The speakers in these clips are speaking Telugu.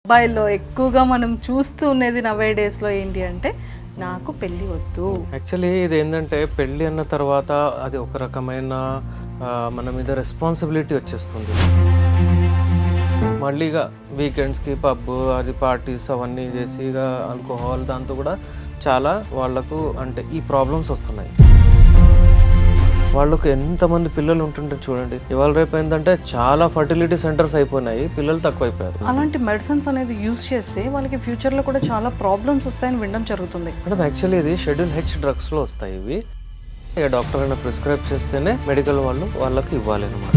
అబ్బాయిల్లో ఎక్కువగా మనం చూస్తూ ఉన్నది నవే డేస్లో ఏంటి అంటే నాకు పెళ్ళి వద్దు. యాక్చువల్లీ ఇది ఏంటంటే పెళ్ళి అన్న తర్వాత అది ఒక రకమైన మన మీద రెస్పాన్సిబిలిటీ వచ్చేస్తుంది. మళ్ళీ ఇక వీకెండ్స్కి పబ్ అది పార్టీస్ అవన్నీ చేసి ఇక ఆల్కహాల్ దాంతో కూడా చాలా వాళ్ళకు అంటే ఈ ప్రాబ్లమ్స్ వస్తున్నాయి. వాళ్ళకు ఎంతమంది పిల్లలు ఉంటుంటే చూడండి, ఇవాళ రేపు ఏంటంటే చాలా ఫర్టిలిటీ సెంటర్స్ అయిపోయినాయి, పిల్లలు తక్కువైపోయారు. అలాంటి మెడిసిన్స్ అనేది యూజ్ చేస్తే వాళ్ళకి ఫ్యూచర్లో కూడా చాలా ప్రాబ్లమ్స్ వస్తాయని వినడం జరుగుతుంది. మేడం యాక్చువల్లీ ఇది షెడ్యూల్ హెచ్ డ్రగ్స్లో వస్తాయి ఇవి. ఇక డాక్టర్ అయినా ప్రిస్క్రైబ్ చేస్తేనే మెడికల్ వాళ్ళకి ఇవ్వాలి అనమాట.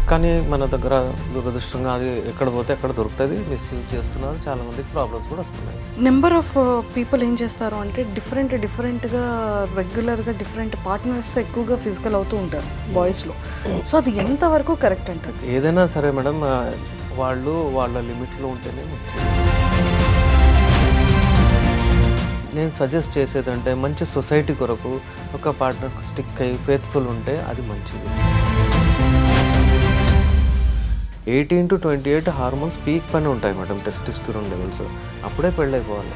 కానీ మన దగ్గర దురదృష్టంగా అది ఎక్కడ పోతే ఎక్కడ దొరుకుతుంది, మిస్యూజ్ చేస్తున్నారు, చాలా మందికి ప్రాబ్లమ్స్ కూడా వస్తున్నాయి. నెంబర్ ఆఫ్ పీపుల్ ఏం చేస్తారు అంటే డిఫరెంట్గా రెగ్యులర్గా డిఫరెంట్ పార్ట్నర్స్తో ఎక్కువగా ఫిజికల్ అవుతూ ఉంటారు బాయ్స్లో. సో అది ఎంతవరకు కరెక్ట్ అంటారు? ఏదైనా సరే మేడం, వాళ్ళు వాళ్ళ లిమిట్లో ఉంటేనే మంచిది. నేను సజెస్ట్ చేసేదంటే మంచి సొసైటీ కొరకు ఒక పార్ట్నర్కి స్టిక్ అయ్యి ఫేత్ఫుల్ ఉంటే అది మంచిది. 18 to 28 హార్మోన్స్ పీక్ పైన ఉంటాయి మేడం, టెస్టోస్టెరాన్ లెవెల్స్. అప్పుడే పెళ్ళైపోవాలి.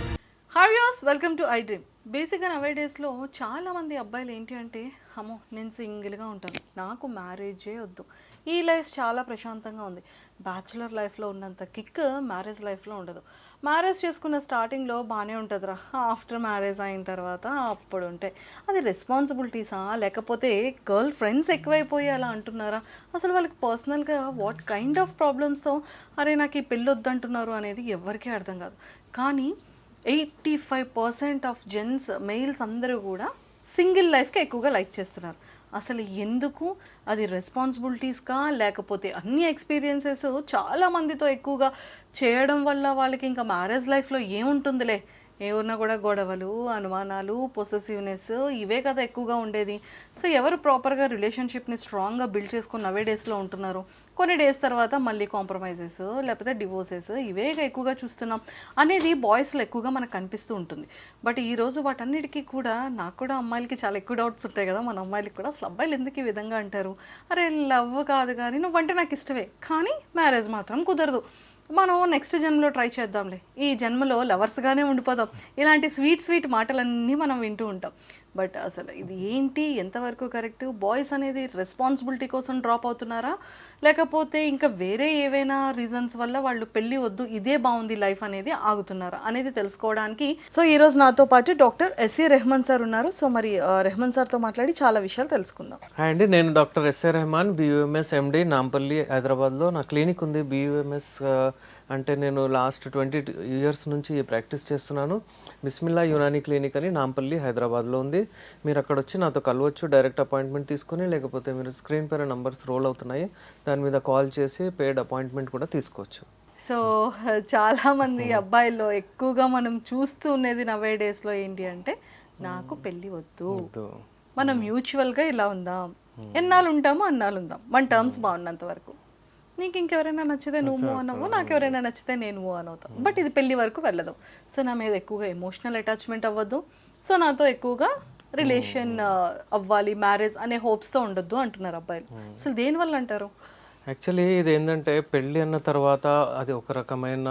Hi viewers, welcome to I dream. బేసిక్గా నవే డేస్లో చాలామంది అబ్బాయిలు ఏంటి అంటే, అమ్మో నేను సింగిల్గా ఉంటాను, నాకు మ్యారేజే వద్దు, ఈ లైఫ్ చాలా ప్రశాంతంగా ఉంది, బ్యాచులర్ లైఫ్లో ఉన్నంత కిక్ మ్యారేజ్ లైఫ్లో ఉండదు, మ్యారేజ్ చేసుకున్న స్టార్టింగ్లో బాగానే ఉంటుందిరా, ఆఫ్టర్ మ్యారేజ్ అయిన తర్వాత అప్పుడు ఉంటాయి. అది రెస్పాన్సిబిలిటీసా లేకపోతే గర్ల్ ఫ్రెండ్స్ ఎక్కువైపోయి అలా అంటున్నారా? అసలు వాళ్ళకి పర్సనల్గా వాట్ కైండ్ ఆఫ్ ప్రాబ్లమ్స్తో అరే నాకు ఈ పెళ్ళి వద్దంటున్నారు అనేది ఎవరికీ అర్థం కాదు. కానీ 85% ఆఫ్ జెంట్స్ మెయిల్స్ అందరూ కూడా సింగిల్ లైఫ్కి ఎక్కువగా లైక్ చేస్తున్నారు. అసలు ఎందుకు? అది రెస్పాన్సిబిలిటీస్కా లేకపోతే అన్ని ఎక్స్పీరియన్సెస్ చాలా మందితో ఎక్కువగా చేయడం వల్ల వాళ్ళకి ఇంకా మ్యారేజ్ లైఫ్లో ఏముంటుందిలే, ఏమన్నా కూడా గొడవలు, అనుమానాలు, పొసెసివ్నెస్ ఇవే కదా ఎక్కువగా ఉండేది. సో ఎవరు ప్రాపర్గా రిలేషన్షిప్ని స్ట్రాంగ్గా బిల్డ్ చేసుకుని నవే డేస్లో ఉంటున్నారు? కొన్ని డేస్ తర్వాత మళ్ళీ కాంప్రమైజెస్ లేకపోతే డివోర్సెస్ ఇవే ఎక్కువగా చూస్తున్నాం అనేది బాయ్స్లో ఎక్కువగా మనకు కనిపిస్తూ ఉంటుంది. బట్ ఈరోజు వాటన్నిటికీ కూడా నాకు కూడా అమ్మాయిలకి చాలా ఎక్కువ డౌట్స్ ఉంటాయి కదా, మన అమ్మాయిలకి కూడా అసలు అబ్బాయిలు ఎందుకు ఈ విధంగా అంటారు? అరే లవ్ కాదు కానీ నువ్వంటే నాకు ఇష్టమే, కానీ మ్యారేజ్ మాత్రం కుదరదు, మనం నెక్స్ట్ జన్మలో ట్రై చేద్దాంలే, ఈ జన్మలో లవర్స్గానే ఉండిపోదాం, ఇలాంటి స్వీట్ మాటలన్నీ మనం వింటూ ఉంటాం. బట్ అసలు ఇది ఏంటి, ఎంతవరకు కరెక్ట్? బాయ్స్ అనేది రెస్పాన్సిబిలిటీ కోసం డ్రాప్ అవుతున్నారా లేకపోతే ఇంకా వేరే ఏవైనా రీజన్స్ వల్ల వాళ్ళు పెళ్ళి వద్దు ఇదే బాగుంది లైఫ్ అనేది ఆగుతున్నారా అనేది తెలుసుకోవడానికి సో ఈరోజు నాతో పాటు డాక్టర్ ఎస్ఏ రెహమాన్ సార్ ఉన్నారు. సో మరి రెహమాన్ సార్తో మాట్లాడి చాలా విషయాలు తెలుసుకుందాం. హాయ్ అండి, నేను డాక్టర్ ఎస్ఏ రెహమాన్, BUMS MD, నాంపల్లి, హైదరాబాద్లో నా క్లినిక్ ఉంది. BUMS అంటే నేను లాస్ట్ 20 years నుంచి ప్రాక్టీస్ చేస్తున్నాను. బిస్మిల్లా యునానీ క్లినిక్ అని నాంపల్లి, హైదరాబాద్లో ఉంది. మీరు అక్కడ వచ్చి నాతో కలవచ్చు, డైరెక్ట్ అపాయింట్మెంట్ తీసుకొని, లేకపోతే మీరు స్క్రీన్ పైన నంబర్స్ రోల్ అవుతున్నాయి, దాని మీద కాల్ చేసి పెయిడ్ అపాయింట్మెంట్ కూడా తీసుకోవచ్చు. సో చాలామంది అబ్బాయిల్లో ఎక్కువగా మనం చూస్తూ ఉన్నది నవే డేస్లో ఏంటి అంటే నాకు పెళ్ళి వద్దు, మనం మ్యూచువల్గా ఇలా ఉందాం, ఎన్నాళ్ళు ఉంటామో అన్నాళ్ళు ఉందాం, మన టర్మ్స్ బాగున్నంత వరకు, నీకు ఇంకెవరైనా నచ్చితే నువ్వు మూవ్ అనవు, నాకు ఎవరైనా నచ్చితే నేను మూవ్ అని అవుతాను, బట్ ఇది పెళ్ళి వరకు వెళ్ళదు. సో నా మీద ఎక్కువగా ఎమోషనల్ అటాచ్మెంట్ అవ్వద్దు, సో నాతో ఎక్కువగా రిలేషన్ అవ్వాలి, మ్యారేజ్ అనే హోప్స్తో ఉండొద్దు అంటున్నారు అబ్బాయిలు. అసలు దేనివల్ల అంటారు? యాక్చువల్లీ ఇది ఏంటంటే పెళ్ళి అన్న తర్వాత అది ఒక రకమైన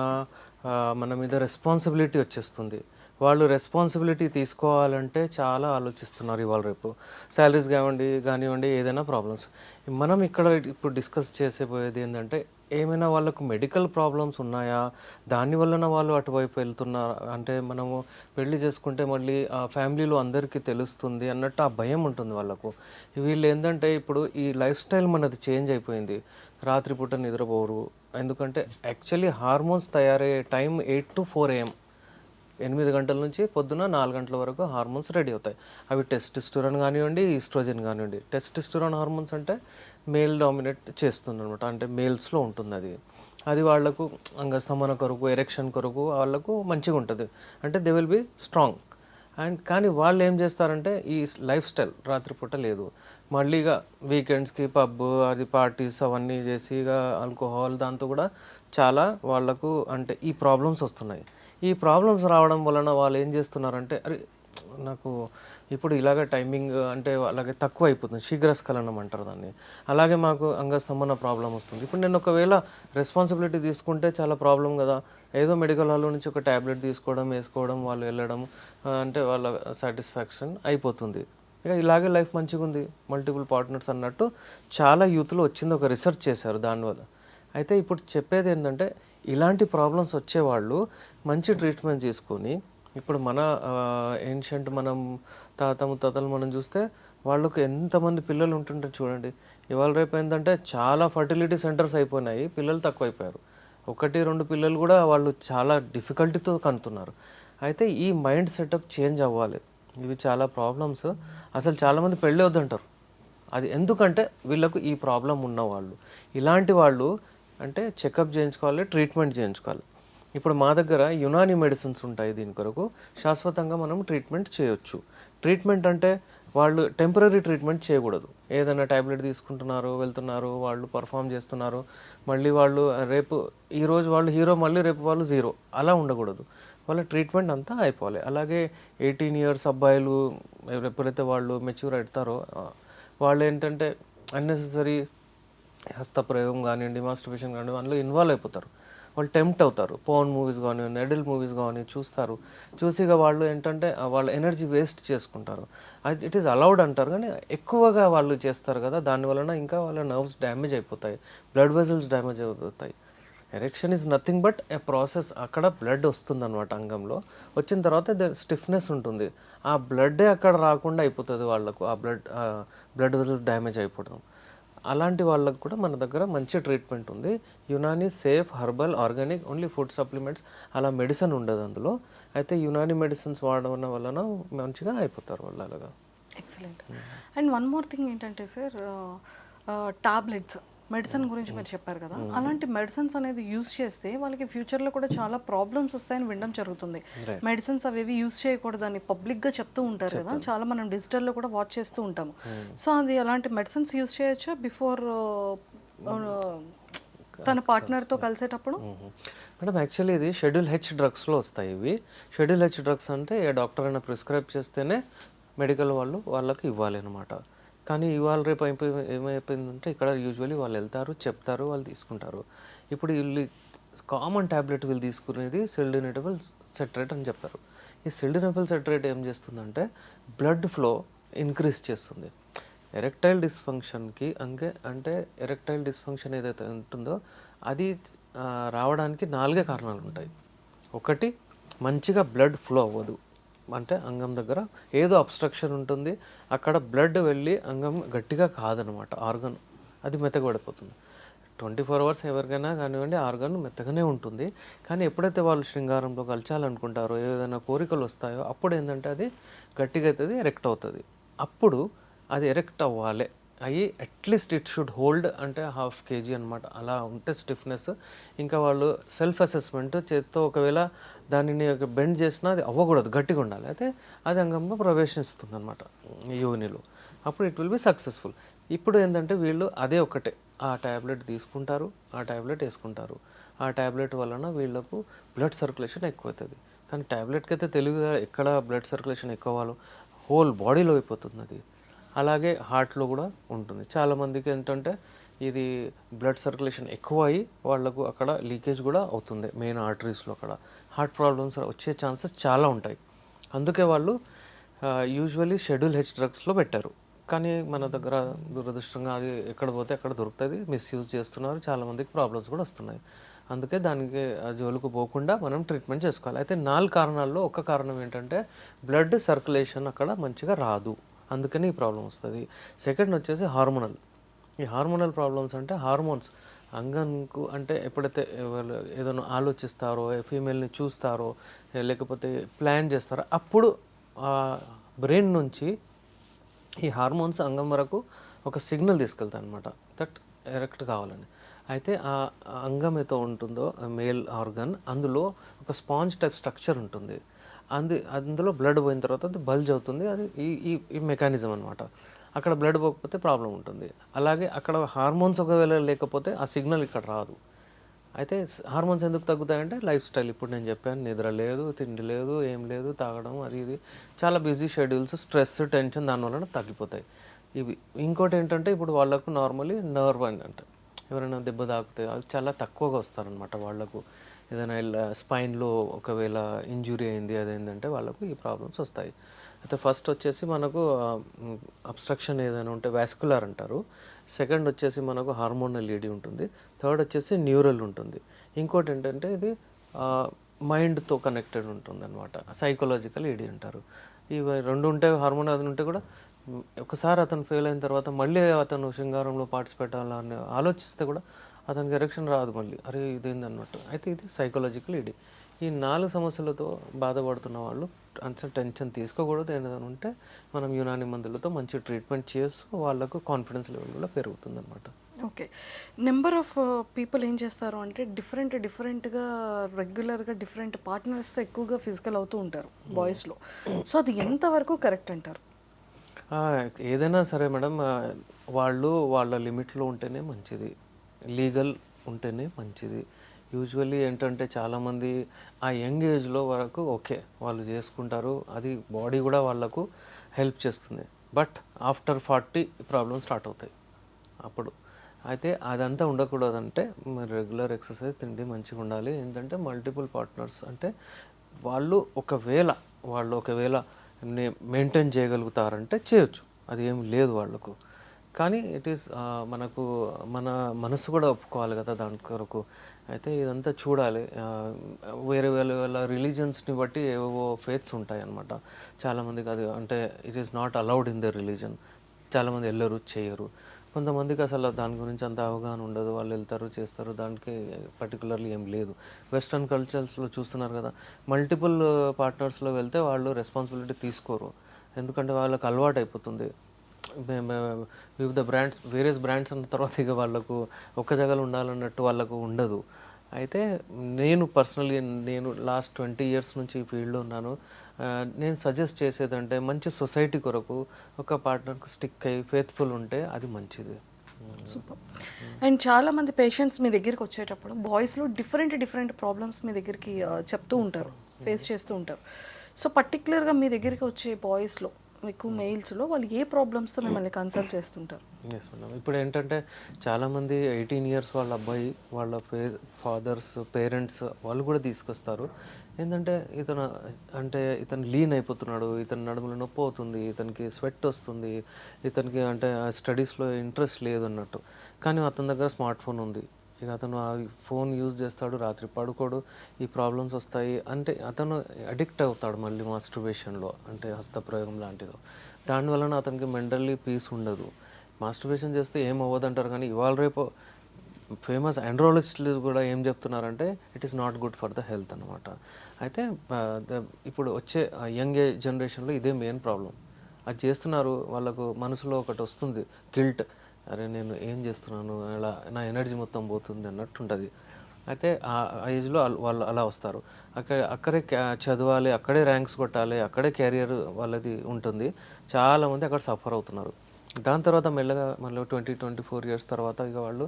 మన మీద రెస్పాన్సిబిలిటీ వచ్చేస్తుంది. వాళ్ళు రెస్పాన్సిబిలిటీ తీసుకోవాలంటే చాలా ఆలోచిస్తున్నారు ఇవాళ రేపు. శాలరీస్ కానివ్వండి ఏదైనా ప్రాబ్లమ్స్. మనం ఇక్కడ ఇప్పుడు డిస్కస్ చేసేపోయేది ఏంటంటే ఏమైనా వాళ్ళకు మెడికల్ ప్రాబ్లమ్స్ ఉన్నాయా, దానివల్లన వాళ్ళు అటువైపు వెళ్తున్నారు అంటే మనము పెళ్లి చేసుకుంటే మళ్ళీ ఆ ఫ్యామిలీలో అందరికీ తెలుస్తుంది అన్నట్టు ఆ భయం ఉంటుంది వాళ్ళకు. వీళ్ళు ఏంటంటే ఇప్పుడు ఈ లైఫ్ స్టైల్ మనది చేంజ్ అయిపోయింది. రాత్రిపూట నిద్రపోరు, ఎందుకంటే యాక్చువల్లీ హార్మోన్స్ తయారయ్యే టైం 8 to 4 AM, 8 గంటల నుంచి పొద్దున 4 గంటల వరకు హార్మోన్స్ రెడీ అవుతాయి. అవి టెస్టోస్టెరాన్ కానివ్వండి, ఈస్ట్రోజన్ కానివ్వండి. టెస్టోస్టెరాన్ హార్మోన్స్ అంటే మేల్ డామినేట్ చేస్తుంది అనమాట, అంటే మేల్స్లో ఉంటుంది అది. అది వాళ్లకు అంగస్తమన కొరకు, ఎరెక్షన్ కొరకు వాళ్ళకు మంచిగా ఉంటుంది, అంటే they will be strong. And కానీ వాళ్ళు ఏం చేస్తారంటే ఈ లైఫ్ స్టైల్ రాత్రిపూట లేదు, మళ్ళీ ఇక వీకెండ్స్కి పబ్ అది పార్టీస్ అవన్నీ చేసి ఇక ఆల్కహాల్ దాంతో కూడా చాలా వాళ్ళకు అంటే ఈ ప్రాబ్లమ్స్ వస్తున్నాయి. ఈ ప్రాబ్లమ్స్ రావడం వలన వాళ్ళు ఏం చేస్తున్నారంటే అరే నాకు ఇప్పుడు ఇలాగ టైమింగ్ అంటే అలాగే తక్కువ అయిపోతుంది, శీఘ్రస్ఖలనం అంటారు దాన్ని. అలాగే మాకు అంగస్తంభన ప్రాబ్లం వస్తుంది. ఇప్పుడు నేను ఒకవేళ రెస్పాన్సిబిలిటీ తీసుకుంటే చాలా ప్రాబ్లం కదా. ఏదో మెడికల్ హాల్లో నుంచి ఒక ట్యాబ్లెట్ తీసుకోవడం, వేసుకోవడం, వాళ్ళు వెళ్ళడం, అంటే వాళ్ళ సాటిస్ఫాక్షన్ అయిపోతుంది. ఇక ఇలాగే లైఫ్ మంచిగా ఉంది, మల్టిపుల్ పార్ట్నర్స్ అన్నట్టు చాలా యూత్లో వచ్చింది, ఒక రీసెర్చ్ చేశారు దానివల్ల. అయితే ఇప్పుడు చెప్పేది ఏంటంటే ఇలాంటి ప్రాబ్లమ్స్ వచ్చేవాళ్ళు మంచి ట్రీట్మెంట్ తీసుకొని, ఇప్పుడు మన ఏన్షియంట్ మనం తాత ముత్తాతలు మనం చూస్తే వాళ్ళకు ఎంతమంది పిల్లలు ఉంటుంటారు చూడండి. ఇవాళ రేపు ఏంటంటే చాలా ఫర్టిలిటీ సెంటర్స్ అయిపోయినాయి, పిల్లలు తక్కువైపోయారు. 1-2 పిల్లలు కూడా వాళ్ళు చాలా డిఫికల్టీతో కంటున్నారు. అయితే ఈ మైండ్ సెటప్ చేంజ్ అవ్వాలి. ఇవి చాలా ప్రాబ్లమ్స్. అసలు చాలామంది పెళ్ళి వద్దంటారు. అది ఎందుకంటే వీళ్ళకు ఈ ప్రాబ్లం ఉన్నవాళ్ళు, ఇలాంటి వాళ్ళు అంటే చెకప్ చేయించుకోవాలి, ట్రీట్మెంట్ చేయించుకోవాలి. ఇప్పుడు మా దగ్గర యునాని మెడిసిన్స్ ఉంటాయి, దీని కొరకు శాశ్వతంగా మనం ట్రీట్మెంట్ చేయొచ్చు. ట్రీట్మెంట్ అంటే వాళ్ళు టెంపరీ ట్రీట్మెంట్ చేయకూడదు. ఏదైనా ట్యాబ్లెట్ తీసుకుంటున్నారు, వెళ్తున్నారు, వాళ్ళు పర్ఫామ్ చేస్తున్నారు, మళ్ళీ వాళ్ళు రేపు ఈరోజు వాళ్ళు హీరో, మళ్ళీ రేపు వాళ్ళు జీరో, అలా ఉండకూడదు. వాళ్ళ ట్రీట్మెంట్ అంతా అయిపోవాలి. అలాగే 18 ఇయర్స్ అబ్బాయిలు ఎప్పుడైతే వాళ్ళు మెచ్యూర్ అవుతారో వాళ్ళు ఏంటంటే అన్నెసెసరీ హస్తప్రయోగం కానివ్వండి, మాస్టర్బేషన్ కానివ్వండి, అందులో ఇన్వాల్వ్ అయిపోతారు. వాళ్ళు టెంప్ట్ అవుతారు. పోర్న్ మూవీస్ కానివ్వండి, అడల్ట్ మూవీస్ కానీ చూస్తారు. చూసి ఇక వాళ్ళు ఏంటంటే వాళ్ళ ఎనర్జీ వేస్ట్ చేసుకుంటారు. అది ఇట్ ఈస్ అలౌడ్ అంటారు, కానీ ఎక్కువగా వాళ్ళు చేస్తారు కదా, దానివలన ఇంకా వాళ్ళ నర్వ్స్ డ్యామేజ్ అయిపోతాయి, బ్లడ్ వెజల్స్ డ్యామేజ్ అయిపోతాయి. Erection is nothing but A process. అక్కడ బ్లడ్ వస్తుంది అనమాట అంగంలో, వచ్చిన తర్వాత స్టిఫ్నెస్ ఉంటుంది. ఆ బ్లడ్డే అక్కడ రాకుండా అయిపోతుంది వాళ్ళకు, ఆ బ్లడ్ వెజల్స్ డ్యామేజ్ అయిపోవడం. అలాంటి వాళ్ళకు కూడా మన దగ్గర మంచి ట్రీట్మెంట్ ఉంది. Unani safe, herbal, organic, only food supplements, అలా మెడిసిన్ ఉండదు అందులో. అయితే యునాని మెడిసిన్స్ వాడడం వలన మంచిగా అయిపోతారు వాళ్ళు అలాగా. Excellent. And one more thing ఏంటంటే సార్, టాబ్లెట్స్ మెడిసిన్ గురించి మీరు చెప్పారు కదా, అలాంటి మెడిసిన్స్ అనేది యూస్ చేస్తే వాళ్ళకి ఫ్యూచర్లో కూడా చాలా ప్రాబ్లమ్స్ వస్తాయని వినడం జరుగుతుంది. మెడిసిన్స్ అవేవి యూస్ చేయకూడదని పబ్లిక్గా చెప్తూ ఉంటారు కదా, చాలా మనం డిజిటల్లో కూడా వాచ్ చేస్తూ ఉంటాము. సో అది అలాంటి మెడిసిన్స్ యూస్ చేయొచ్చా బిఫోర్ తన పార్ట్నర్తో కలిసేటప్పుడు? మేడం యాక్చువల్లీ ఇది షెడ్యూల్ హెచ్ డ్రగ్స్లో వస్తాయి ఇవి. షెడ్యూల్ హెచ్ డ్రగ్స్ అంటే ఏ డాక్టర్ అయినా ప్రిస్క్రైబ్ చేస్తేనే మెడికల్ వాళ్ళు వాళ్ళకి ఇవ్వాలి అనమాట. కానీ ఇవాళ రేపు ఏమైపోయిందంటే ఇక్కడ యూజువల్లీ వాళ్ళు వెళ్తారు, చెప్తారు, వాళ్ళు తీసుకుంటారు. ఇప్పుడు వీళ్ళు కామన్ ట్యాబ్లెట్ వీళ్ళు తీసుకునేది సిల్డినటబుల్ సెట్రేట్ అని చెప్తారు. ఈ సిల్డినబుల్ సెట్రేట్ ఏం చేస్తుందంటే బ్లడ్ ఫ్లో ఇంక్రీజ్ చేస్తుంది. ఎరెక్టైల్ డిస్ఫంక్షన్కి అంటే ఎరెక్టైల్ డిస్ఫంక్షన్ ఏదైతే ఉంటుందో అది రావడానికి 4 కారణాలు ఉంటాయి. ఒకటి, మంచిగా బ్లడ్ ఫ్లో అవ్వదు, అంటే అంగం దగ్గర ఏదో అబ్స్ట్రక్షన్ ఉంటుంది, అక్కడ బ్లడ్ వెళ్ళి అంగం గట్టిగా కాదనమాట, ఆర్గన్ అది మెత్తగబడిపోతుంది. 24 అవర్స్ ఎవరికైనా కానివ్వండి ఆర్గన్ మెత్తగానే ఉంటుంది. కానీ ఎప్పుడైతే వాళ్ళు శృంగారంలో కలచాలనుకుంటారో, ఏదైనా కోరికలు వస్తాయో, అప్పుడు ఏంటంటే అది గట్టిగా అవుతుంది, ఎరెక్ట్ అవుతుంది. అప్పుడు అది ఎరెక్ట్ అవ్వాలి, అయ్యి అట్లీస్ట్ ఇట్ షుడ్ హోల్డ్ అంటే 1/2 kg అనమాట, అలా ఉంటే స్టిఫ్నెస్. ఇంకా వాళ్ళు సెల్ఫ్ అసెస్మెంట్ చేత్తో ఒకవేళ దానిని బెండ్ చేసినా అది అవ్వకూడదు, గట్టిగా ఉండాలి. అయితే అది అంగంలో ప్రవేశిస్తుంది అనమాట యోనిలో, అప్పుడు ఇట్ విల్ బి సక్సెస్ఫుల్. ఇప్పుడు ఏంటంటే వీళ్ళు అదే ఒకటే, ఆ ట్యాబ్లెట్ తీసుకుంటారు, ఆ ట్యాబ్లెట్ వేసుకుంటారు. ఆ ట్యాబ్లెట్ వలన వీళ్ళకు బ్లడ్ సర్క్యులేషన్ ఎక్కువ అవుతుంది. కానీ ట్యాబ్లెట్కి అయితే తెలివిగా ఎక్కడ బ్లడ్ సర్క్యులేషన్ ఎక్కువ అవ్వాలో హోల్ బాడీలో అయిపోతుంది అది. అలాగే హార్ట్లో కూడా ఉంటుంది. చాలామందికి ఏంటంటే ఇది బ్లడ్ సర్క్యులేషన్ ఎక్కువ అయ్యి వాళ్ళకు అక్కడ లీకేజ్ కూడా అవుతుంది, మెయిన్ ఆర్టరీస్లో. అక్కడ హార్ట్ ప్రాబ్లమ్స్ వచ్చే ఛాన్సెస్ చాలా ఉంటాయి. అందుకే వాళ్ళు యూజువల్లీ షెడ్యూల్ హెచ్ డ్రగ్స్లో పెట్టారు. కానీ మన దగ్గర దురదృష్టంగా అది ఎక్కడ పోతే అక్కడ దొరుకుతుంది, మిస్యూజ్ చేస్తున్నారు, చాలామందికి ప్రాబ్లమ్స్ కూడా వస్తున్నాయి. అందుకే దానికి జోలికి పోకుండా మనం ట్రీట్మెంట్ చేసుకోవాలి. అయితే 4 కారణాల్లో ఒక కారణం ఏంటంటే బ్లడ్ సర్క్యులేషన్ అక్కడ మంచిగా రాదు, అందుకని ఈ ప్రాబ్లం వస్తుంది. సెకండ్ వచ్చేసి హార్మోనల్. ఈ హార్మోనల్ ప్రాబ్లమ్స్ అంటే హార్మోన్స్ అంగంకు అంటే ఎప్పుడైతే ఏదైనా ఆలోచిస్తారో, ఫీమేల్ని చూస్తారో, లేకపోతే ప్లాన్ చేస్తారో, అప్పుడు బ్రెయిన్ నుంచి ఈ హార్మోన్స్ అంగం వరకు ఒక సిగ్నల్ తీసుకెళ్తాయి అనమాట, దట్ ఎరెక్ట్ కావాలని. అయితే ఆ అంగం ఏదో ఉంటుందో మేల్ ఆర్గన్, అందులో ఒక స్పాంజ్ టైప్ స్ట్రక్చర్ ఉంటుంది. అందులో బ్లడ్ పోయిన తర్వాత అది బల్జ్ అవుతుంది, అది ఈ మెకానిజం అనమాట. అక్కడ బ్లడ్ పోకపోతే ప్రాబ్లం ఉంటుంది. అలాగే అక్కడ హార్మోన్స్ ఒకవేళ లేకపోతే ఆ సిగ్నల్ ఇక్కడ రాదు. అయితే హార్మోన్స్ ఎందుకు తగ్గుతాయంటే లైఫ్ స్టైల్. ఇప్పుడు నేను చెప్పాను, నిద్ర లేదు, తిండి లేదు, ఏం లేదు, తాగడం అది ఇది చాలా బిజీ షెడ్యూల్స్, స్ట్రెస్, టెన్షన్ దానివలన తగ్గిపోతాయి ఇవి. ఇంకోటి ఏంటంటే ఇప్పుడు వాళ్ళకు నార్మల్లీ నర్వ్ అని అంటే ఎవరైనా దెబ్బ తాకితే అవి చాలా తక్కువగా వస్తారనమాట వాళ్ళకు. ఏదైనా ఇలా స్పైన్లో ఒకవేళ ఇంజురీ అయింది అదేంటంటే వాళ్ళకు ఈ ప్రాబ్లమ్స్ వస్తాయి. అయితే ఫస్ట్ వచ్చేసి మనకు అబ్స్ట్రక్షన్ ఏదైనా ఉంటే వాస్కులర్ అంటారు. సెకండ్ వచ్చేసి మనకు హార్మోనల్ ఈడీ ఉంటుంది. థర్డ్ వచ్చేసి న్యూరల్ ఉంటుంది. ఇంకోటి ఏంటంటే ఇది మైండ్తో కనెక్టెడ్ ఉంటుంది అనమాట, సైకలాజికల్ ఈడీ అంటారు. ఇవి రెండు ఉంటే హార్మోన్ అది ఉంటే కూడా ఒకసారి అతను ఫెయిల్ అయిన తర్వాత మళ్ళీ అతను శృంగారంలో పార్టిసిపేట్ అవ్వాలని ఆలోచిస్తే కూడా అతనికి ఎరెక్షన్ రాదు మళ్ళీ. అరే ఇదేంది అన్నట్టు. అయితే ఇది సైకలాజికల్ ఈడీ. ఈ 4 సమస్యలతో బాధపడుతున్న వాళ్ళు అంత టెన్షన్ తీసుకోకూడదు. ఏదైనా ఉంటే మనం యునాని మందులతో మంచి ట్రీట్మెంట్ చేస్తూ వాళ్ళకు కాన్ఫిడెన్స్ లెవెల్ కూడా పెరుగుతుంది అనమాట. ఓకే. నెంబర్ ఆఫ్ పీపుల్ ఏం చేస్తారు అంటే డిఫరెంట్గా రెగ్యులర్గా డిఫరెంట్ పార్ట్నర్స్తో ఎక్కువగా ఫిజికల్ అవుతూ ఉంటారు బాయ్స్లో. సో అది ఎంతవరకు కరెక్ట్ అంటారు? ఏదైనా సరే మేడం, వాళ్ళు వాళ్ళ లిమిట్లో ఉంటేనే మంచిది, లీగల్ ఉంటేనే మంచిది. యూజువల్లీ ఏంటంటే చాలామంది ఆ యంగ్ ఏజ్లో వరకు ఓకే వాళ్ళు చేసుకుంటారు, అది బాడీ కూడా వాళ్ళకు హెల్ప్ చేస్తుంది. బట్ ఆఫ్టర్ 40 ప్రాబ్లమ్స్ స్టార్ట్ అవుతాయి అప్పుడు. అయితే అదంతా ఉండకూడదంటే రెగ్యులర్ ఎక్సర్సైజ్, తిండి మంచిగా ఉండాలి. ఏంటంటే మల్టిపుల్ పార్ట్నర్స్ అంటే వాళ్ళు ఒకవేళ మెయింటైన్ చేయగలుగుతారంటే చేయొచ్చు, అది ఏం లేదు వాళ్ళకు. కానీ ఇట్ ఈస్ మనకు మన మనసు కూడా ఒప్పుకోవాలి కదా దాని కొరకు. అయితే ఇదంతా చూడాలి. వేరే వేరే రిలీజన్స్ని బట్టి ఏవో ఫేత్స్ ఉంటాయి అన్నమాట. చాలామందికి అది అంటే it is not allowed in the religion. చాలామంది వెళ్ళరు, చేయరు. కొంతమందికి అసలు దాని గురించి అంత అవగాహన ఉండదు, వాళ్ళు వెళ్తారు, చేస్తారు, దానికి పర్టికులర్లీ ఏం లేదు. వెస్ట్రన్ కల్చర్స్లో చూస్తున్నారు కదా, మల్టిపుల్ పార్ట్నర్స్లో వెళ్తే వాళ్ళు రెస్పాన్సిబిలిటీ తీసుకోరు. ఎందుకంటే వాళ్ళకి అలవాటు అయిపోతుంది. వివిధ బ్రాండ్స్, వేరియస్ బ్రాండ్స్ అన్న తర్వాత ఇక వాళ్ళకు ఒక్క జగలు ఉండాలన్నట్టు వాళ్ళకు ఉండదు. అయితే నేను పర్సనల్గా నేను లాస్ట్ 20 ఇయర్స్ నుంచి ఈ ఫీల్డ్లో ఉన్నాను. నేను సజెస్ట్ చేసేదంటే మంచి సొసైటీ కొరకు ఒక పార్ట్నర్కి స్టిక్ అయ్యి ఫేత్ఫుల్ ఉంటే అది మంచిది. సూపర్. అండ్ చాలామంది పేషెంట్స్ మీ దగ్గరికి వచ్చేటప్పుడు బాయ్స్లో డిఫరెంట్ ప్రాబ్లమ్స్ మీ దగ్గరికి చెప్తూ ఉంటారు, ఫేస్ చేస్తూ ఉంటారు. సో పర్టికులర్గా మీ దగ్గరికి వచ్చే బాయ్స్లో మీకు మెయిల్స్లో వాళ్ళు ఏ ప్రాబ్లమ్స్తో మిమ్మల్ని కన్సల్ట్ చేస్తుంటారు? Yes madam. ఇప్పుడు ఏంటంటే చాలామంది 18 ఇయర్స్ వాళ్ళ అబ్బాయి వాళ్ళ ఫాదర్స్ పేరెంట్స్ వాళ్ళు కూడా తీసుకొస్తారు. ఏంటంటే ఇతను లీన్ అయిపోతున్నాడు, ఇతని నడుములో నొప్పి అవుతుంది, ఇతనికి స్వెట్ వస్తుంది, ఇతనికి అంటే స్టడీస్లో ఇంట్రెస్ట్ లేదు అన్నట్టు. కానీ అతని దగ్గర స్మార్ట్ ఫోన్ ఉంది. ఇక అతను ఆ ఫోన్ యూజ్ చేస్తాడు, రాత్రి పడుకోడు, ఈ ప్రాబ్లమ్స్ వస్తాయి. అంటే అతను అడిక్ట్ అవుతాడు మళ్ళీ మాస్టర్బేషన్లో, అంటే హస్తప్రయోగం లాంటిదో. దానివలన అతనికి మెంటల్లీ పీస్ ఉండదు. మాస్టర్బేషన్ చేస్తే ఏం అవ్వదంటారు, కానీ ఇవాళ రేపు ఫేమస్ ఆండ్రాలజిస్టులు కూడా ఏం చెప్తున్నారంటే it is not good for the health అనమాట. అయితే ఇప్పుడు వచ్చే యంగ్ ఏజ్ జనరేషన్లో ఇదే మెయిన్ ప్రాబ్లం. అది చేస్తున్నారు, వాళ్ళకు మనసులో ఒకటి వస్తుంది, గిల్ట్. అరే నేను ఏం చేస్తున్నాను, అలా నా ఎనర్జీ మొత్తం పోతుంది అన్నట్టు ఉంటుంది. అయితే ఆ ఏజ్లో వాళ్ళు అలా వస్తారు. అక్కడే చదవాలి, అక్కడే ర్యాంక్స్ కొట్టాలి, అక్కడే కెరియర్ వాళ్ళది ఉంటుంది. చాలామంది అక్కడ సఫర్ అవుతున్నారు. దాని తర్వాత మెల్లగా మళ్ళీ 24 ఇయర్స్ తర్వాత ఇక వాళ్ళు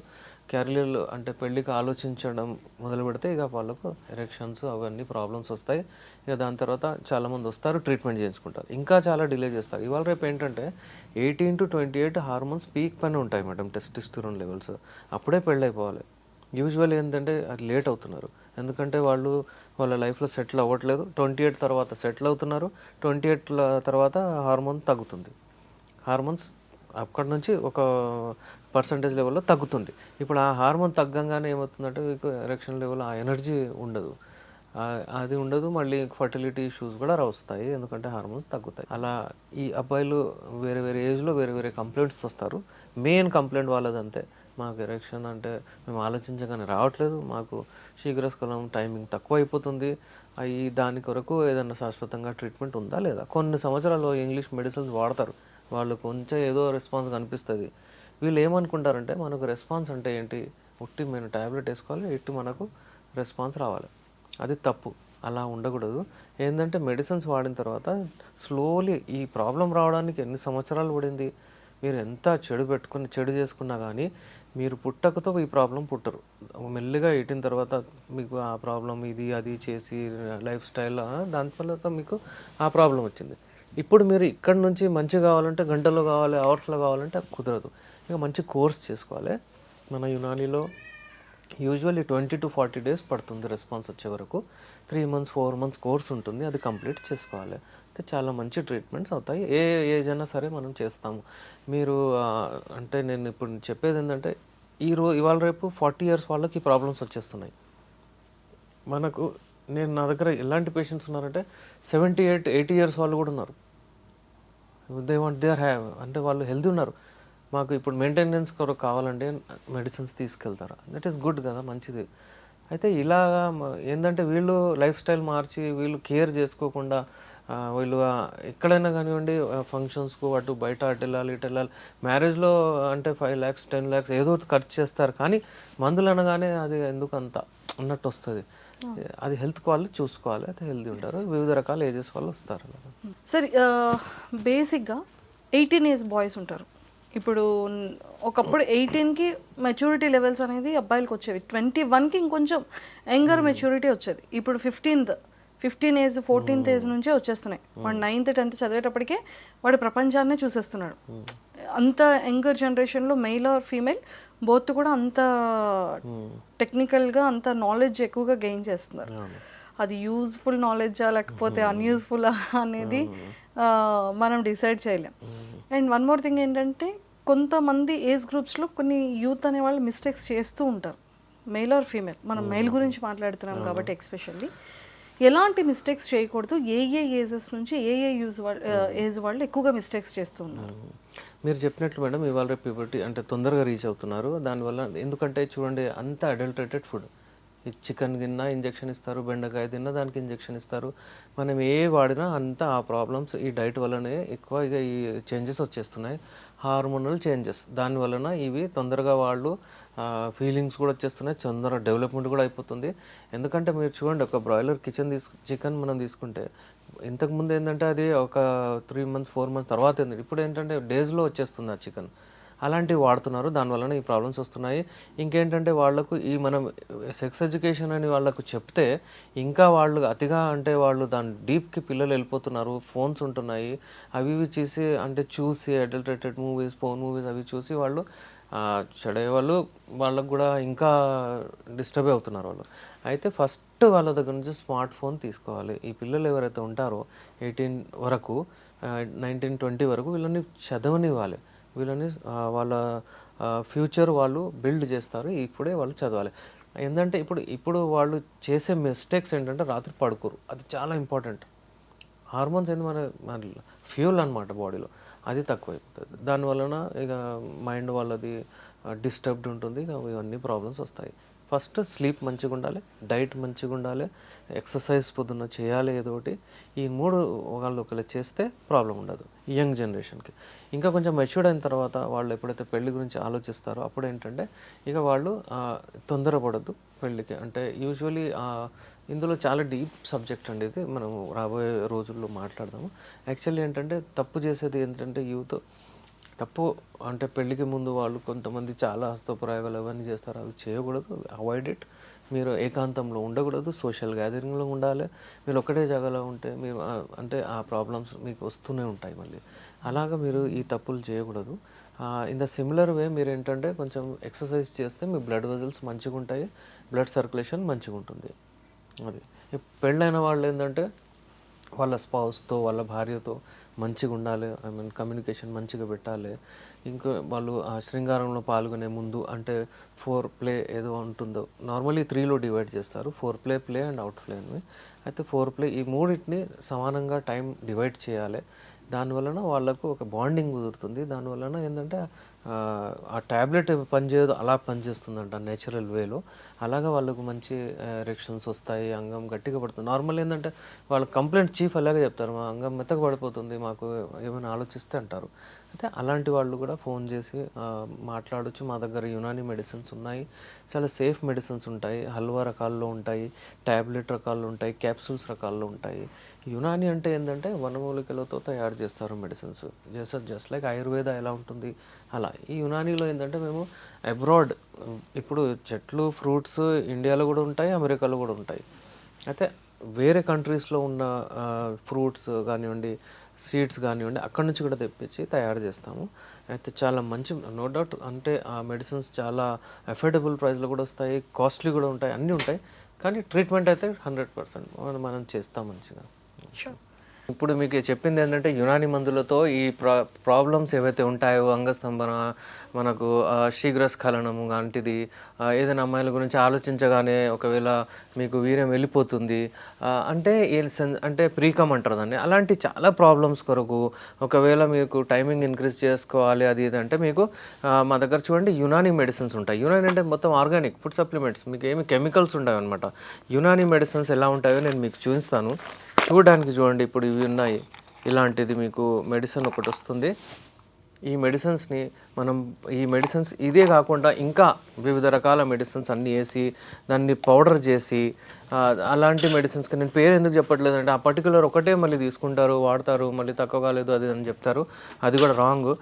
కెరియర్లు అంటే పెళ్ళికి ఆలోచించడం మొదలు పెడితే ఇక వాళ్ళకు ఎరెక్షన్స్ అవన్నీ ప్రాబ్లమ్స్ వస్తాయి. ఇక దాని తర్వాత చాలామంది వస్తారు, ట్రీట్మెంట్ చేయించుకుంటారు, ఇంకా చాలా డిలే చేస్తారు. ఇవాళ రేపు ఏంటంటే 18 to 28 హార్మోన్స్ పీక్ పైన ఉంటాయి మేడం, టెస్టిస్టెరోన్ లెవెల్స్. అప్పుడే పెళ్ళైపోవాలి. యూజువల్ ఏంటంటే అది లేట్ అవుతున్నారు, ఎందుకంటే వాళ్ళ లైఫ్లో సెటిల్ అవ్వట్లేదు. 28 తర్వాత సెటిల్ అవుతున్నారు, 28 తర్వాత హార్మోన్ తగ్గుతుంది. హార్మోన్స్ అక్కడి నుంచి ఒక పర్సంటేజ్ లెవెల్లో తగ్గుతుంది. ఇప్పుడు ఆ హార్మోన్ తగ్గంగానే ఏమవుతుందంటే మీకు ఎరెక్షన్ లెవెల్ ఆ ఎనర్జీ ఉండదు, అది ఉండదు. మళ్ళీ ఫర్టిలిటీ ఇష్యూస్ కూడా వస్తాయి, ఎందుకంటే హార్మోన్స్ తగ్గుతాయి. అలా ఈ అబ్బాయిలు వేరే వేరే ఏజ్లో వేరే వేరే కంప్లైంట్స్ వస్తారు. మెయిన్ కంప్లైంట్ వాళ్ళది అంతే, మాకు ఎరెక్షన్ అంటే మేము ఆలోచించగానే రావట్లేదు, మాకు శీఘ్రస్ఖలనం టైమింగ్ తక్కువ అయిపోతుంది. దాని కొరకు ఏదైనా శాశ్వతంగా ట్రీట్మెంట్ ఉందా లేదా? కొన్ని సంవత్సరాలు ఇంగ్లీష్ మెడిసిన్స్ వాడతారు, వాళ్ళు కొంచెం ఏదో రెస్పాన్స్ కనిపిస్తుంది. వీళ్ళు ఏమనుకుంటారంటే మనకు రెస్పాన్స్ అంటే ఏంటి, ఉట్టి మేము ట్యాబ్లెట్ వేసుకోవాలి, ఇట్టి మనకు రెస్పాన్స్ రావాలి. అది తప్పు, అలా ఉండకూడదు. ఏంటంటే మెడిసిన్స్ వాడిన తర్వాత స్లోలీ ఈ ప్రాబ్లం రావడానికి ఎన్ని సంవత్సరాలు పడింది, మీరు ఎంత చెడు చేసుకున్నా కానీ మీరు పుట్టకతో ఈ ప్రాబ్లం పుట్టరు. మెల్లిగా 18 తర్వాత మీకు ఆ ప్రాబ్లం ఇది అది చేసి లైఫ్ స్టైల్ దాని తర్వాత మీకు ఆ ప్రాబ్లం వచ్చింది. ఇప్పుడు మీరు ఇక్కడి నుంచి మంచిగా కావాలంటే గంటలో కావాలి, అవర్స్‌లో కావాలంటే అది కుదరదు. ఇక మంచి కోర్స్ చేసుకోవాలి. మన యునానీలో యూజువల్లీ 20-40 డేస్ పడుతుంది రెస్పాన్స్ వచ్చే వరకు. 3 మంత్స్ 4 మంత్స్ కోర్స్ ఉంటుంది, అది కంప్లీట్ చేసుకోవాలి. అయితే చాలా మంచి ట్రీట్మెంట్స్ అవుతాయి. ఏ ఏజ్ అయినా సరే మనం చేస్తాము. మీరు అంటే నేను ఇప్పుడు చెప్పేది ఏంటంటే ఇవాళ రేపు 40 ఇయర్స్ వాళ్ళకి ఈ ప్రాబ్లమ్స్ వచ్చేస్తున్నాయి. మనకు నా దగ్గర ఎలాంటి పేషెంట్స్ ఉన్నారంటే 78, 80 ఇయర్స్ వాళ్ళు కూడా ఉన్నారు. దే ఆర్ హ్యావ్ అంటే వాళ్ళు హెల్తీ ఉన్నారు. మాకు ఇప్పుడు మెయింటెనెన్స్ కొరకు కావాలంటే మెడిసిన్స్ తీసుకెళ్తారు. దట్ ఈస్ గుడ్ కదా, మంచిది. అయితే ఇలాగా ఏంటంటే వీళ్ళు లైఫ్ స్టైల్ మార్చి వీళ్ళు కేర్ చేసుకోకుండా వీళ్ళు ఎక్కడైనా కానివ్వండి ఫంక్షన్స్కు అటు బయట అటు వెళ్ళాలి ఇటు వెళ్ళాలి. మ్యారేజ్లో అంటే 5 lakhs 10 lakhs ఏదో ఒకటి ఖర్చు చేస్తారు, కానీ మందులు అనగానే అది ఎందుకు అంత అన్నట్టు వస్తుంది. అది హెల్త్ వాళ్ళు చూసుకోవాలి, అయితే హెల్తీ ఉంటారు. వివిధ రకాల ఏజెస్ వాళ్ళు వస్తారు. సరే, బేసిక్గా 18 ఏజ్ బాయ్స్ ఉంటారు. ఇప్పుడు ఒకప్పుడు 18కి మెచ్యూరిటీ లెవెల్స్ అనేది అబ్బాయిలకు వచ్చేవి, 21కి ఇంకొంచెం యంగర్ మెచ్యూరిటీ వచ్చేది. ఇప్పుడు 15 ఏజ్ 14th ఏజ్ నుంచే వచ్చేస్తున్నాయి. వాడు 9th 10th చదివేటప్పటికే వాడు ప్రపంచాన్నే చూసేస్తున్నాడు. అంత యంగర్ జనరేషన్లో మెయిల్ ఆర్ ఫీమేల్ బోత్ కూడా అంత టెక్నికల్గా అంత నాలెడ్జ్ ఎక్కువగా గెయిన్ చేస్తున్నారు. అది యూజ్ఫుల్ నాలెడ్జా లేకపోతే అన్యూజ్ఫుల్ అనేది మనం డిసైడ్ చేయలేం. అండ్ వన్ మోర్ థింగ్ ఏంటంటే, కొంతమంది ఏజ్ గ్రూప్స్లో కొన్ని యూత్ అనే వాళ్ళు మిస్టేక్స్ చేస్తూ ఉంటారు, మెయిల్ ఆర్ ఫీమేల్. మనం మెయిల్ గురించి మాట్లాడుతున్నాం కాబట్టి ఎక్స్పెషల్లీ ఎలాంటి మిస్టేక్స్ చేయకూడదు, ఏ ఏజెస్ నుంచి ఏ ఏజ్ వాళ్ళు ఎక్కువగా మిస్టేక్స్ చేస్తూ ఉన్నారు? మీరు చెప్పినట్లు మేడం, ఇవాళ రేపు ప్యూబర్టీ అంటే తొందరగా రీచ్ అవుతున్నారు. దానివల్ల ఎందుకంటే చూడండి, అంత అడల్టరేటెడ్ ఫుడ్. ఈ చికెన్ తిన్నా ఇంజెక్షన్ ఇస్తారు, బెండకాయ తిన్నా దానికి ఇంజెక్షన్ ఇస్తారు. మనం వాడినా అంతా ఆ ప్రాబ్లమ్స్ ఈ డైట్ వల్లనే ఎక్కువ ఇక ఈ చేంజెస్ వచ్చేస్తున్నాయి. హార్మోనల్ చేంజెస్ దాని వలన ఇవి తొందరగా వాళ్ళు ఫీలింగ్స్ కూడా వచ్చేస్తున్నాయి, తొందరగా డెవలప్మెంట్ కూడా అయిపోతుంది. ఎందుకంటే మీరు చూడండి, ఒక బ్రాయిలర్ చికెన్ మనం తీసుకుంటే ఇంతకుముందు ఏంటంటే అది ఒక 3 months 4 months తర్వాత ఏంటంటే ఇప్పుడు ఏంటంటే డేస్లో వచ్చేస్తుంది ఆ చికెన్. అలాంటివి వాడుతున్నారు, దానివలన ఈ ప్రాబ్లమ్స్ వస్తున్నాయి. ఇంకేంటంటే వాళ్ళకు ఈ మనం సెక్స్ ఎడ్యుకేషన్ అని వాళ్ళకు చెప్తే ఇంకా వాళ్ళు అతిగా అంటే వాళ్ళు దాని డీప్కి పిల్లలు వెళ్ళిపోతున్నారు. ఫోన్స్ ఉంటున్నాయి, అవి ఇవి చూసి అడల్టరేటెడ్ మూవీస్, ఫోన్ మూవీస్ అవి చూసి వాళ్ళు చెడేవాళ్ళు, వాళ్ళకు కూడా ఇంకా డిస్టర్బ్ అవుతున్నారు వాళ్ళు. అయితే ఫస్ట్ వాళ్ళ దగ్గర నుంచి స్మార్ట్ ఫోన్ తీసుకోవాలి. ఈ పిల్లలు ఎవరైతే ఉంటారో 18 వరకు 19-20 వరకు వీళ్ళని చదవనివ్వాలి. వీళ్ళని వాళ్ళ ఫ్యూచర్ వాళ్ళు బిల్డ్ చేస్తారు, ఇప్పుడే వాళ్ళు చదవాలి. ఏంటంటే ఇప్పుడు వాళ్ళు చేసే మిస్టేక్స్ ఏంటంటే రాత్రి పడుకోరు, అది చాలా ఇంపార్టెంట్. హార్మోన్స్ ఏంది మన ఫ్యూల్ అనమాట బాడీలో, అది తక్కువైపోతుంది. దానివలన ఇక మైండ్ వాళ్ళది డిస్టర్బ్డ్ ఉంటుంది, ఇక ఇవన్నీ ప్రాబ్లమ్స్ వస్తాయి. ఫస్ట్ స్లీప్ మంచిగా ఉండాలి, డైట్ మంచిగా ఉండాలి, ఎక్సర్సైజ్ పొద్దున్న చేయాలి ఏదో ఒకటి. ఈ 3 ఒకళ్ళు చేస్తే ప్రాబ్లం ఉండదు ఈ యంగ్ జనరేషన్కి. ఇంకా కొంచెం మెచ్యూర్డ్ అయిన తర్వాత వాళ్ళు ఎప్పుడైతే పెళ్లి గురించి ఆలోచిస్తారో అప్పుడు ఏంటంటే ఇక వాళ్ళు తొందరపడద్దు పెళ్ళికి. అంటే యూజువలీ ఇందులో చాలా డీప్ సబ్జెక్ట్ అండి ఇది, మనం రాబోయే రోజుల్లో మాట్లాడదాము. యాక్చువల్లీ ఏంటంటే తప్పు చేసేది ఏంటంటే యూత్ తప్పు అంటే పెళ్ళికి ముందు వాళ్ళు కొంతమంది చాలా హస్తప్రయోగాలు అవన్నీ చేస్తారు, అవి చేయకూడదు, అవాయిడ్ ఇట్. మీరు ఏకాంతంలో ఉండకూడదు, సోషల్ గ్యాదరింగ్లో ఉండాలి. మీరు ఒక్కటే జాగాలో ఉంటే మీరు అంటే ఆ ప్రాబ్లమ్స్ మీకు వస్తూనే ఉంటాయి మళ్ళీ. అలాగా మీరు ఈ తప్పులు చేయకూడదు. ఇన్ ద సిమిలర్ వే మీరు ఏంటంటే కొంచెం ఎక్సర్సైజ్ చేస్తే మీ బ్లడ్ వెజల్స్ మంచిగా ఉంటాయి, బ్లడ్ సర్క్యులేషన్ మంచిగా ఉంటుంది. అది పెళ్ళైన వాళ్ళు ఏంటంటే వాళ్ళ స్పౌస్తో వాళ్ళ భార్యతో మంచిగా ఉండాలి, కమ్యూనికేషన్ మంచిగా పెట్టాలి. ఇంకా వాళ్ళు ఆ శృంగారంలో పాల్గొనే ముందు అంటే 4 ప్లే ఏదో ఉంటుందో, నార్మల్లీ 3లో డివైడ్ చేస్తారు, 4 ప్లే అండ్ అవుట్ ప్లే అని. అయితే 4 ఈ మూడింటిని సమానంగా టైం డివైడ్ చేయాలి. దానివలన వాళ్ళకు ఒక బాండింగ్ కుదురుతుంది. దానివలన ఏంటంటే ఆ ట్యాబ్లెట్ పనిచేయదు, అలా పనిచేస్తుందంట నేచురల్ వేలో. అలాగా వాళ్ళకు మంచి ఎరెక్షన్స్ వస్తాయి, అంగం గట్టిగా పడుతుంది. నార్మల్ ఏంటంటే వాళ్ళ కంప్లైంట్ చీఫ్ అలాగే చెప్తారు, మా అంగం మెత్తగా పడిపోతుంది, మాకు ఏమైనా ఆలోచిస్తే అంటారు. అయితే అలాంటి వాళ్ళు కూడా ఫోన్ చేసి మాట్లాడొచ్చు. మా దగ్గర యునానీ మెడిసిన్స్ ఉన్నాయి, చాలా సేఫ్ మెడిసిన్స్ ఉంటాయి, హల్వా రకాల్లో ఉంటాయి, ట్యాబ్లెట్ రకాల్లో ఉంటాయి, క్యాప్సూల్స్ రకాల్లో ఉంటాయి. యునానీ అంటే ఏంటంటే వనమూలికలతో తయారు చేస్తారు మెడిసిన్స్, జస్ట్ లైక్ ఆయుర్వేద ఎలా ఉంటుంది అలా. ఈ యునానీలో ఏంటంటే మేము అబ్రాడ్, ఇప్పుడు చెట్లు ఫ్రూట్స్ ఇండియాలో కూడా ఉంటాయి, అమెరికాలో కూడా ఉంటాయి. అయితే వేరే కంట్రీస్లో ఉన్న ఫ్రూట్స్ కానివ్వండి, సీడ్స్ కానివ్వండి, అక్కడి నుంచి కూడా తెప్పించి తయారు చేస్తాము. అయితే చాలా మంచి, నో డౌట్, అంటే ఆ మెడిసిన్స్ చాలా అఫోర్డబుల్ ప్రైస్లో కూడా వస్తాయి, కాస్ట్లీ కూడా ఉంటాయి, అన్నీ ఉంటాయి. కానీ ట్రీట్మెంట్ అయితే 100% మనం చేస్తాం మంచిగా. షూర్. ఇప్పుడు మీకు చెప్పింది ఏంటంటే యునాని మందులతో ఈ ప్రాబ్లమ్స్ ఏవైతే ఉంటాయో, అంగస్తంభన, మనకు శీఘ్రస్ఖలనము లాంటిది, ఏదైనా అమ్మాయిల గురించి ఆలోచించగానే ఒకవేళ మీకు వీర్యం వెళ్ళిపోతుంది, అంటే అంటే ప్రీకమ్ అంటారు దాన్ని, అలాంటి చాలా ప్రాబ్లమ్స్ కొరకు ఒకవేళ మీకు టైమింగ్ ఇంక్రీజ్ చేసుకోవాలి అది ఇది అంటే మీకు మా దగ్గర చూడండి యునానీ మెడిసిన్స్ ఉంటాయి. యునానీ అంటే మొత్తం ఆర్గానిక్ ఫుడ్ సప్లిమెంట్స్, మీకు ఏమి కెమికల్స్ ఉండవు అనమాట. యునానీ మెడిసిన్స్ ఎలా ఉంటాయో నేను మీకు చూపిస్తాను. చూడడానికి చూడండి, ఇప్పుడు ఇవి ఉన్నాయి, ఇలాంటిది మీకు మెడిసిన్ ఒకటి వస్తుంది. ఈ మెడిసిన్స్ని ఈ మెడిసిన్స్ ఇదే కాకుండా ఇంకా వివిధ రకాల మెడిసిన్స్ అన్నీ వేసి దాన్ని పౌడర్ చేసి, అలాంటి మెడిసిన్స్కి నేను పేరు ఎందుకు చెప్పట్లేదంటే ఆ పర్టికులర్ ఒకటే మళ్ళీ తీసుకుంటారు, వాడతారు, మళ్ళీ తక్కువ కాలేదు అది అని చెప్తారు, అది కూడా రాంగ్.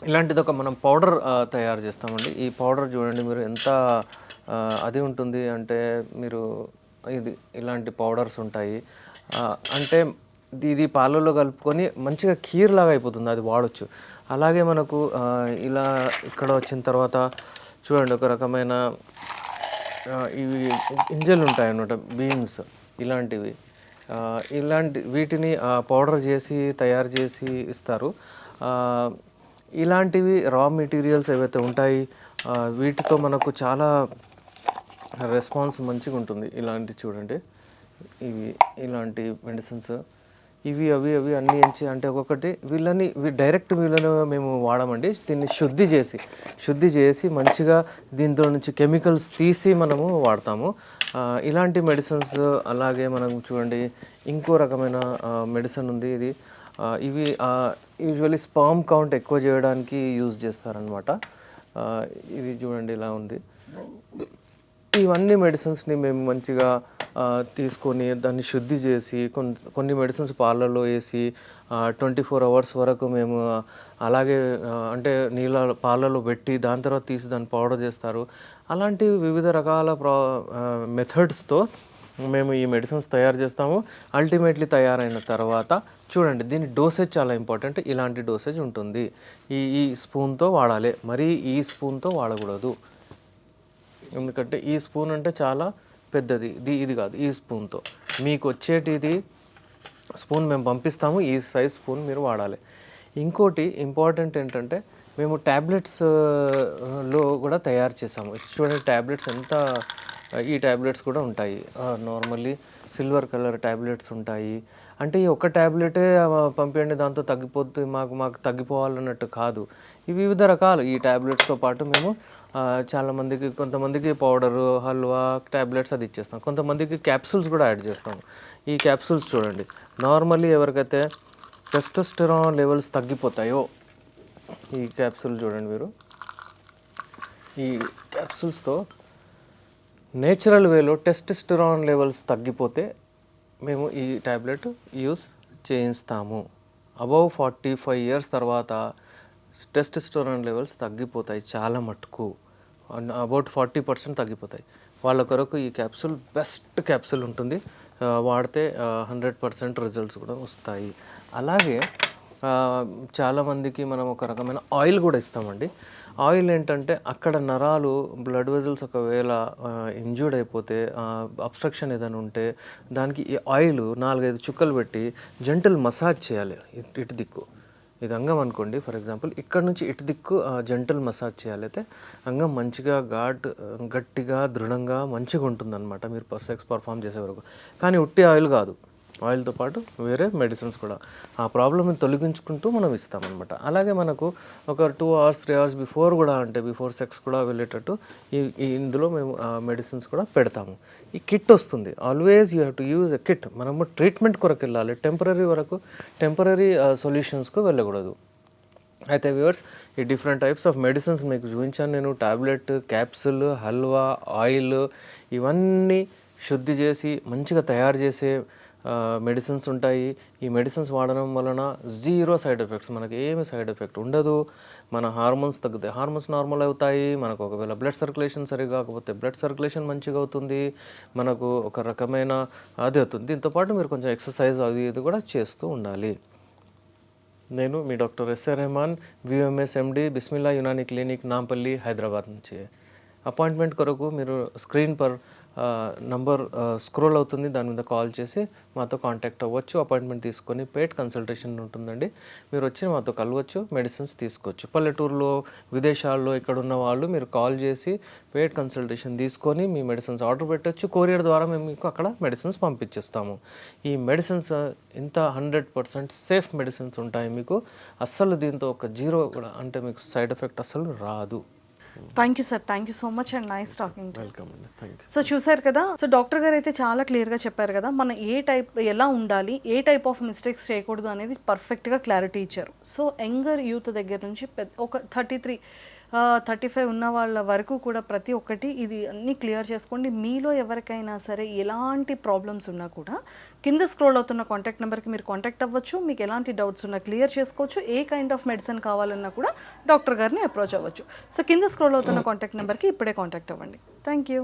ఇలాంటిది ఒక మనం పౌడర్ తయారు చేస్తామండి. ఈ పౌడర్ చూడండి మీరు ఎంత అది ఉంటుంది అంటే, మీరు ఇలాంటి పౌడర్స్ ఉంటాయి. అంటే ఇది పాలల్లో కలుపుకొని మంచిగా ఖీర్ లాగా అయిపోతుంది, అది వాడచ్చు. అలాగే మనకు ఇలా ఇక్కడ వచ్చిన తర్వాత చూడండి, ఒక రకమైన ఇవి గింజలు ఉంటాయన్నమాట, బీన్స్ ఇలాంటివి. వీటిని పౌడర్ చేసి తయారు చేసి ఇస్తారు. ఇలాంటివి రా మెటీరియల్స్ ఏవైతే ఉంటాయి వీటితో మనకు చాలా రెస్పాన్స్ మంచిగా ఉంటుంది. ఇలాంటి చూడండి, ఇలాంటి మెడిసిన్స్ ఇవి అవి అన్నీ ఎంచి, అంటే ఒక్కొక్కటి వీళ్ళని మేము వాడమండి. దీన్ని శుద్ధి చేసి మంచిగా దీంతో నుంచి కెమికల్స్ తీసి మనము వాడతాము ఇలాంటి మెడిసిన్స్. అలాగే మనం చూడండి, ఇంకో రకమైన మెడిసిన్ ఉంది, ఇవి యూజువల్లీ స్పర్మ్ కౌంట్ ఎక్కువ చేయడానికి యూజ్ చేస్తారనమాట. ఇది చూడండి ఇలా ఉంది. ఇవన్నీ మెడిసిన్స్ని మేము మంచిగా తీసుకొని దాన్ని శుద్ధి చేసి కొన్ని మెడిసిన్స్ పాలల్లో వేసి 24 hours వరకు మేము అలాగే అంటే పాలలో పెట్టి దాని తర్వాత తీసి దాన్ని పౌడర్ చేస్తారు. అలాంటి వివిధ రకాల మెథడ్స్తో మేము ఈ మెడిసిన్స్ తయారు చేస్తాము. అల్టిమేట్లీ తయారైన తర్వాత చూడండి, దీని డోసేజ్ చాలా ఇంపార్టెంట్. ఇలాంటి డోసేజ్ ఉంటుంది. ఈ స్పూన్తో వాడాలి, మరీ ఈ స్పూన్తో వాడకూడదు. ఎందుకంటే ఈ స్పూన్ అంటే చాలా పెద్దది, ఇది కాదు. ఈ స్పూన్తో మీకు వచ్చేటిది స్పూన్ మేము పంపిస్తాము, ఈ సైజ్ స్పూన్ మీరు వాడాలి. ఇంకోటి ఇంపార్టెంట్ ఏంటంటే, మేము ట్యాబ్లెట్స్లో కూడా తయారు చేసాము. చూడండి ట్యాబ్లెట్స్ ఎంత, ఈ ట్యాబ్లెట్స్ కూడా ఉంటాయి. నార్మల్లీ సిల్వర్ కలర్ ట్యాబ్లెట్స్ ఉంటాయి. అంటే ఈ ఒక్క ట్యాబ్లెటే పంపించండి దాంతో తగ్గిపోతుంది, మాకు తగ్గిపోవాలన్నట్టు కాదు. ఈ వివిధ రకాలు ఈ ట్యాబ్లెట్స్తో పాటు మేము చాలామందికి, కొంతమందికి పౌడరు, హల్వా, ట్యాబ్లెట్స్ అది ఇచ్చేస్తాం. కొంతమందికి క్యాప్సూల్స్ కూడా యాడ్ చేస్తాము. ఈ క్యాప్సూల్స్ చూడండి, నార్మల్లీ ఎవరికైతే టెస్టోస్టెరాన్ లెవెల్స్ తగ్గిపోతాయో, ఈ క్యాప్సూల్ చూడండి మీరు, ఈ క్యాప్సూల్స్తో నేచురల్ వేలో టెస్టోస్టెరాన్ లెవెల్స్ తగ్గిపోతే మేము ఈ ట్యాబ్లెట్ యూస్ చేయిస్తాము. అబౌవ్ 45 years తర్వాత టెస్టోస్టెరాన్ లెవెల్స్ తగ్గిపోతాయి చాలా మటుకు, అబౌట్ 40% తగ్గిపోతాయి. వాళ్ళ కొరకు ఈ క్యాప్సూల్ బెస్ట్ క్యాప్సూల్ ఉంటుంది, వాడితే 100% రిజల్ట్స్ కూడా వస్తాయి. అలాగే చాలామందికి మనం ఒక రకమైన ఆయిల్ కూడా ఇస్తామండి. ఆయిల్ ఏంటంటే, అక్కడ నరాలు, బ్లడ్ వెజల్స్ ఒకవేళ ఇంజ్యూర్డ్ అయిపోతే, అబ్స్ట్రక్షన్ ఏదైనా ఉంటే దానికి ఈ ఆయిల్ 4-5 చుక్కలు పెట్టి జెంటల్ మసాజ్ చేయాలి. ఇటు దిక్కు, ఇది అంగం అనుకోండి ఫర్ ఎగ్జాంపుల్, ఇక్కడ నుంచి ఇటు దిక్కు జెంటల్ మసాజ్ చేయాలి. అయితే అంగం మంచిగా గట్టిగా దృఢంగా మంచిగా ఉంటుందన్నమాట మీరు సెక్స్ పర్ఫామ్ చేసే వరకు. కానీ ఉట్టి ఆయిల్ కాదు, ఆయిల్తో పాటు వేరే మెడిసిన్స్ కూడా ఆ ప్రాబ్లమ్ని తొలగించుకుంటూ మనం ఇస్తామన్నమాట. అలాగే మనకు ఒక 2 hours 3 hours బిఫోర్ కూడా, అంటే బిఫోర్ సెక్స్ కూడా వెళ్ళేటట్టు ఇందులో మేము మెడిసిన్స్ కూడా పెడతాము. ఈ కిట్ వస్తుంది, always you have to use a kit. మనము ట్రీట్మెంట్ కొరకు వెళ్ళాలి, టెంపరీ సొల్యూషన్స్కు వెళ్ళకూడదు. అయితే వ్యూవర్స్ ఈ డిఫరెంట్ టైప్స్ ఆఫ్ మెడిసిన్స్ మీకు చూపించాను నేను. టాబ్లెట్, క్యాప్సూల్, హల్వా, ఆయిల్ ఇవన్నీ శుద్ధి చేసి మంచిగా తయారు చేసే మెడిసిన్స్ ఉంటాయి. ఈ మెడిసిన్స్ వాడడం వలన జీరో సైడ్ ఎఫెక్ట్స్, మనకి ఏమి సైడ్ ఎఫెక్ట్ ఉండదు. మన హార్మోన్స్ తగ్గుతాయి, హార్మోన్స్ నార్మల్ అవుతాయి. మనకు ఒకవేళ బ్లడ్ సర్క్యులేషన్ సరిగా కాకపోతే బ్లడ్ సర్క్యులేషన్ మంచిగా అవుతుంది. మనకు ఒక రకమైన అది అవుతుంది. దీంతోపాటు మీరు కొంచెం ఎక్సర్సైజ్ అది ఇది కూడా చేస్తూ ఉండాలి. నేను మీ డాక్టర్ ఎస్ఆర్ రెహమాన్, విఎంఎస్ ఎండి, బిస్మిల్లా యునాని క్లినిక్, నాంపల్లి, హైదరాబాద్ నుంచి. అపాయింట్మెంట్ కొరకు మీరు స్క్రీన్ పర్ నంబర్ స్క్రోల్ అవుతుంది, దాని మీద కాల్ చేసి మాతో కాంటాక్ట్ అవ్వచ్చు. అపాయింట్మెంట్ తీసుకొని పెయిడ్ కన్సల్టేషన్ ఉంటుందండి. మీరు వచ్చి మాతో కలవచ్చు, మెడిసిన్స్ తీసుకోవచ్చు. పల్లెటూరులో, విదేశాల్లో ఇక్కడ ఉన్న వాళ్ళు మీరు కాల్ చేసి పెయిడ్ కన్సల్టేషన్ తీసుకొని మీ మెడిసిన్స్ ఆర్డర్ పెట్టచ్చు. కొరియర్ ద్వారా మేము మీకు అక్కడ మెడిసిన్స్ పంపించేస్తాము. ఈ మెడిసిన్స్ ఇంత 100% సేఫ్ మెడిసిన్స్ ఉంటాయి మీకు. అస్సలు దీంతో ఒక జీరో కూడా అంటే మీకు సైడ్ ఎఫెక్ట్ అస్సలు రాదు. Thank you sir, thank you so much and nice talking. Welcome అండి, థ్యాంక్ యూ. సో చూసారు కదా, సో డాక్టర్ గారు అయితే చాలా క్లియర్గా చెప్పారు కదా, మన ఏ టైప్ ఎలా ఉండాలి, ఏ టైప్ ఆఫ్ మిస్టేక్స్ చేయకూడదు అనేది పర్ఫెక్ట్గా క్లారిటీ ఇచ్చారు. సో యంగర్ యూత్ దగ్గర నుంచి ఒక 33, 35 ఉన్న వాళ్ళ వరకు కూడా ప్రతి ఒక్కటి ఇది అన్నీ క్లియర్ చేసుకోండి. మీలో ఎవరికైనా సరే ఎలాంటి ప్రాబ్లమ్స్ ఉన్నా కూడా కింద స్క్రోల్ అవుతున్న కాంటాక్ట్ నెంబర్కి మీరు కాంటాక్ట్ అవ్వచ్చు. మీకు ఎలాంటి డౌట్స్ ఉన్నా క్లియర్ చేసుకోవచ్చు. ఏ కైండ్ ఆఫ్ మెడిసిన్ కావాలన్నా కూడా డాక్టర్ గారిని అప్రోచ్ అవ్వచ్చు. సో కింద స్క్రోల్ అవుతున్న కాంటాక్ట్ నెంబర్కి ఇప్పుడే కాంటాక్ట్ అవ్వండి. Thank you.